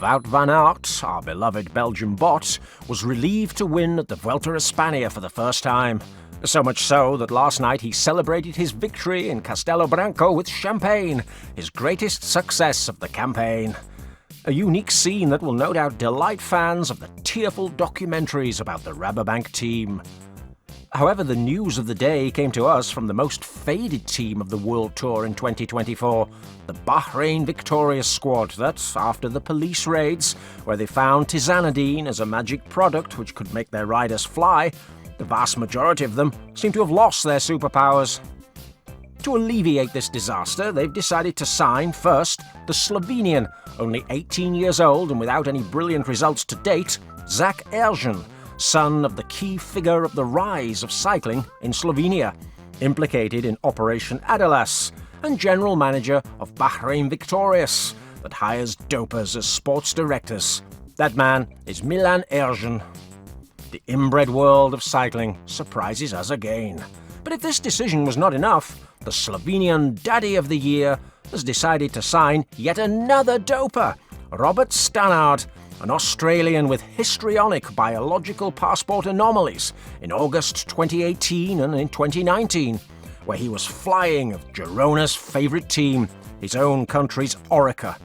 Wout van Aert, our beloved Belgian bot, was relieved to win at the Vuelta España for the first time. So much so that last night he celebrated his victory in Castelo Branco with champagne, his greatest success of the campaign. A unique scene that will no doubt delight fans of the tearful documentaries about the Rabobank team. However, the news of the day came to us from the most faded team of the World Tour in 2024, the Bahrain Victorious squad that, after the police raids, where they found tizanidine as a magic product which could make their riders fly, the vast majority of them seem to have lost their superpowers. To alleviate this disaster, they've decided to sign, first, the Slovenian, only 18 years old and without any brilliant results to date, Zach Ergen, son of the key figure of the rise of cycling in Slovenia, implicated in Operation Adelas, and general manager of Bahrain Victorious, that hires dopers as sports directors. That man is Mikel Landa. The inbred world of cycling surprises us again. But if this decision was not enough, the Slovenian Daddy of the Year has decided to sign yet another doper, Robert Stannard, an Australian with histrionic biological passport anomalies in August 2018 and in 2019, where he was flying of Girona's favourite team, his own country's Orica.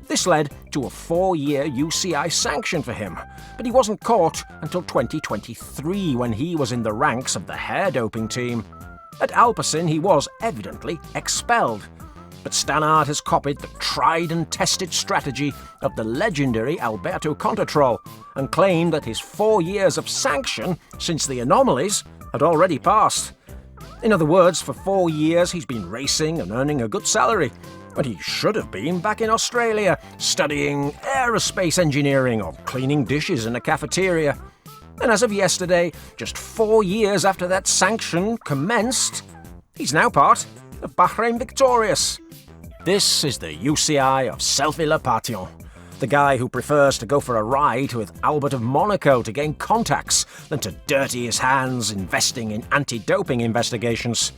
This led to a 4-year UCI sanction for him, but he wasn't caught until 2023 when he was in the ranks of the hair doping team. At Alpecin he was evidently expelled. But Stannard has copied the tried and tested strategy of the legendary Alberto Contreras and claimed that his 4 years of sanction since the anomalies had already passed. In other words, for 4 years he's been racing and earning a good salary, when he should have been back in Australia studying aerospace engineering or cleaning dishes in a cafeteria. And as of yesterday, just 4 years after that sanction commenced, he's now part of Bahrain Victorious. This is the UCI of Selfie Le Patient, the guy who prefers to go for a ride with Albert of Monaco to gain contacts than to dirty his hands investing in anti-doping investigations.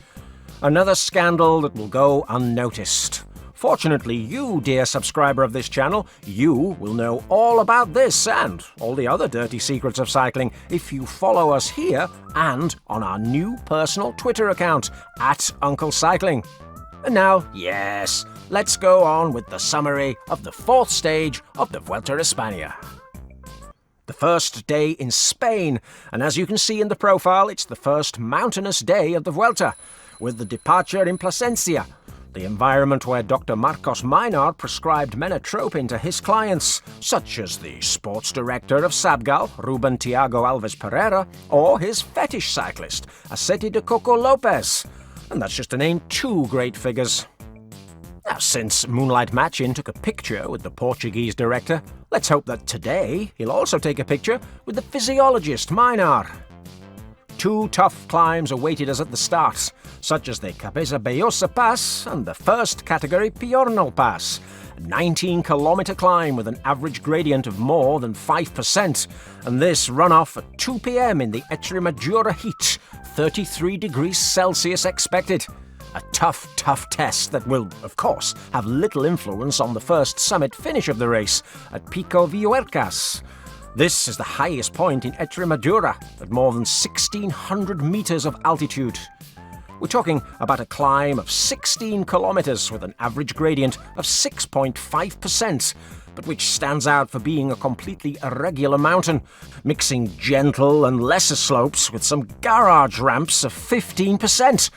Another scandal that will go unnoticed. Fortunately, you, dear subscriber of this channel, you will know all about this and all the other dirty secrets of cycling if you follow us here and on our new personal Twitter account, @UncleCycling. And now, yes, let's go on with the summary of the 4th stage of the Vuelta España. The first day in Spain, and as you can see in the profile, it's the first mountainous day of the Vuelta, with the departure in Plasencia, the environment where Dr. Marcos Maynard prescribed menotropin to his clients, such as the sports director of Sabgal, Ruben Tiago Alves Pereira, or his fetish cyclist, Aseti de Coco Lopez. And that's just to name 2 great figures. Now, since Moonlight Machin took a picture with the Portuguese director, let's hope that today he'll also take a picture with the physiologist Maynard. 2 tough climbs awaited us at the start, such as the Cabeza Bellosa Pass and the first category Piornal Pass, a 19-kilometre climb with an average gradient of more than 5%, and this run off at 2 p.m. in the Extremadura heat, 33 degrees Celsius expected. A tough test that will, of course, have little influence on the first summit finish of the race at Pico Villuercas. This is the highest point in Extremadura, at more than 1,600 metres of altitude. We're talking about a climb of 16 kilometres with an average gradient of 6.5%, but which stands out for being a completely irregular mountain, mixing gentle and lesser slopes with some garage ramps of 15%.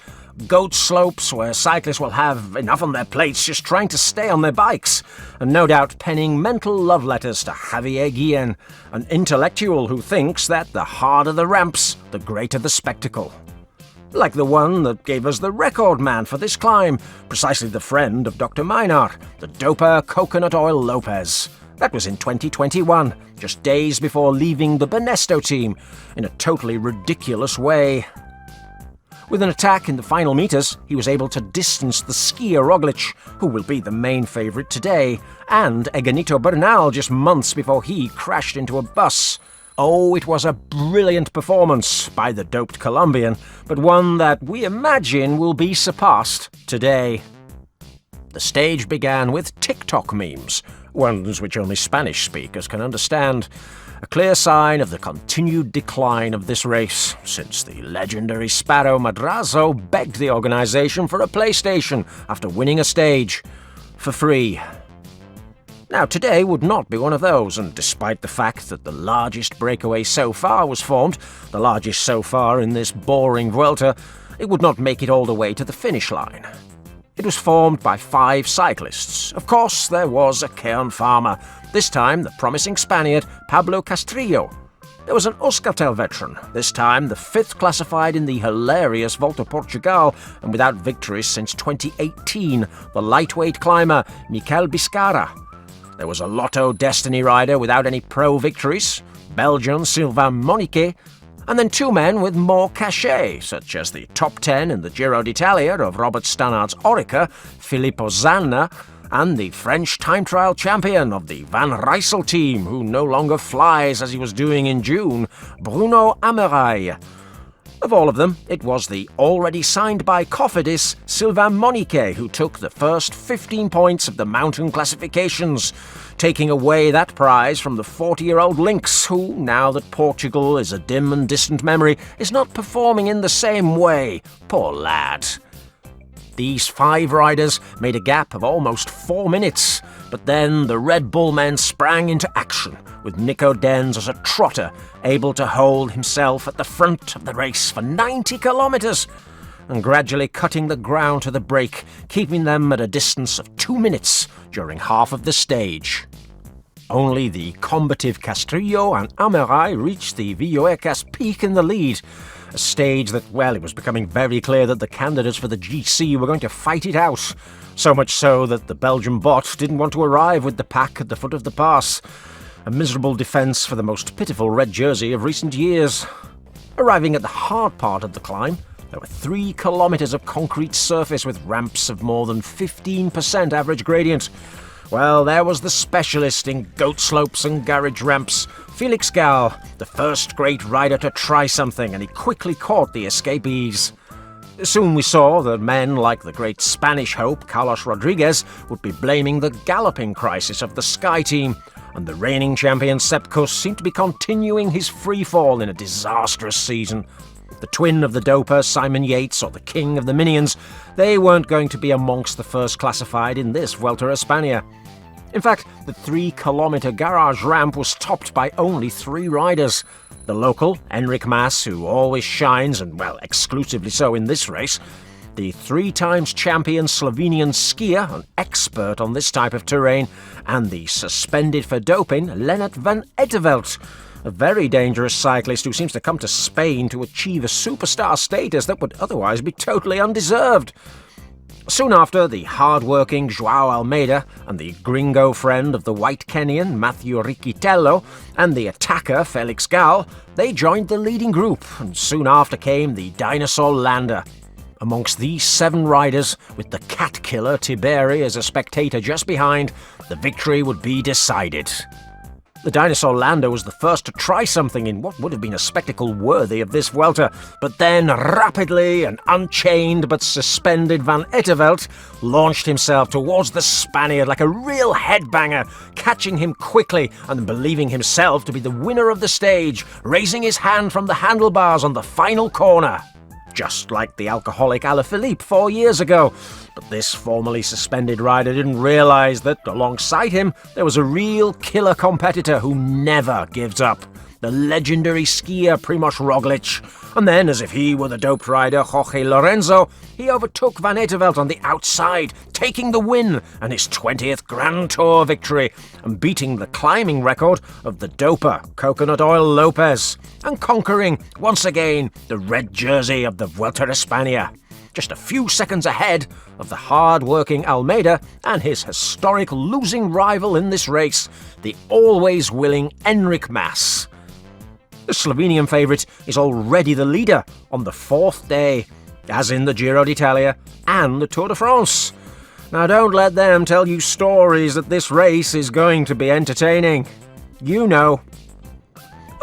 Goat slopes where cyclists will have enough on their plates just trying to stay on their bikes, and no doubt penning mental love letters to Javier Guillen, an intellectual who thinks that the harder the ramps, the greater the spectacle. Like the one that gave us the record man for this climb, precisely the friend of Dr. Maynard, the doper Coconut Oil Lopez. That was in 2021, just days before leaving the Banesto team, in a totally ridiculous way. With an attack in the final meters, he was able to distance the skier Roglic, who will be the main favourite today, and Eganito Bernal just months before he crashed into a bus. Oh, it was a brilliant performance by the doped Colombian, but one that we imagine will be surpassed today. The stage began with TikTok memes, ones which only Spanish speakers can understand. A clear sign of the continued decline of this race, since the legendary Sparrow Madrazo begged the organisation for a PlayStation after winning a stage. For free. Now, today would not be one of those, and despite the fact that the largest breakaway so far was formed, the largest so far in this boring Vuelta, it would not make it all the way to the finish line. It was formed by 5 cyclists. Of course, there was a Cairn farmer, this time the promising Spaniard Pablo Castrillo. There was an Euskaltel veteran, this time the 5th classified in the hilarious Volta Portugal and without victories since 2018, the lightweight climber Mikel Biscara. There was a Lotto Destiny rider without any pro victories, Belgian Sylvain Monique, and then 2 men with more cachet, such as the top 10 in the Giro d'Italia of Robert Stannard's Orica, Filippo Zanna, and the French time trial champion of the Van Rijssel team, who no longer flies as he was doing in June, Bruno Amirail. Of all of them, it was the already signed by Cofidis, Sylvain Monique, who took the first 15 points of the mountain classifications, taking away that prize from the 40-year-old Lynx, who, now that Portugal is a dim and distant memory, is not performing in the same way. Poor lad. These 5 riders made a gap of almost 4 minutes, but then the Red Bull men sprang into action, with Nico Denz as a trotter, able to hold himself at the front of the race for 90 kilometres, and gradually cutting the ground to the break, keeping them at a distance of 2 minutes during half of the stage. Only the combative Castrillo and Amirail reached the Villuercas peak in the lead, a stage that, well, it was becoming very clear that the candidates for the GC were going to fight it out, so much so that the Belgian bot didn't want to arrive with the pack at the foot of the pass. A miserable defence for the most pitiful red jersey of recent years. Arriving at the hard part of the climb, there were 3 kilometres of concrete surface with ramps of more than 15% average gradient. Well, there was the specialist in goat slopes and garage ramps, Felix Gall, the first great rider to try something, and he quickly caught the escapees. Soon we saw that men like the great Spanish hope Carlos Rodriguez would be blaming the galloping crisis of the Sky team, and the reigning champion Sepp Kuss seemed to be continuing his freefall in a disastrous season. The twin of the doper, Simon Yates, or the king of the minions, they weren't going to be amongst the first classified in this Vuelta España. In fact, the 3-kilometre garage ramp was topped by only 3 riders. The local, Enric Mas, who always shines, and well, exclusively so in this race, the 3-times champion Slovenian skier, an expert on this type of terrain, and the suspended for doping Lennard van Eetvelt, a very dangerous cyclist who seems to come to Spain to achieve a superstar status that would otherwise be totally undeserved. Soon after, the hard-working Joao Almeida and the gringo friend of the white Kenyan, Matthew Riccitello, and the attacker, Felix Gall, they joined the leading group, and soon after came the dinosaur Landa. Amongst these 7 riders, with the cat-killer Tiberi as a spectator just behind, the victory would be decided. The dinosaur Landa was the first to try something in what would have been a spectacle worthy of this Vuelta, but then rapidly and unchained but suspended Van Eetvelt launched himself towards the Spaniard like a real headbanger, catching him quickly and believing himself to be the winner of the stage, raising his hand from the handlebars on the final corner. Just like the alcoholic Alaphilippe 4 years ago. But this formerly suspended rider didn't realise that, alongside him, there was a real killer competitor who never gives up. The legendary skier Primoz Roglic. And then, as if he were the doped rider Jorge Lorenzo, he overtook Van Eetvelt on the outside, taking the win and his 20th Grand Tour victory, and beating the climbing record of the doper Coconut Oil Lopez, and conquering, once again, the red jersey of the Vuelta España. Just a few seconds ahead of the hard-working Almeida and his historic losing rival in this race, the always-willing Enric Mas. The Slovenian favourite is already the leader on the 4th day, as in the Giro d'Italia and the Tour de France. Now don't let them tell you stories that this race is going to be entertaining. You know.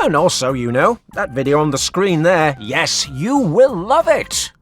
And also, you know, that video on the screen there, yes, you will love it!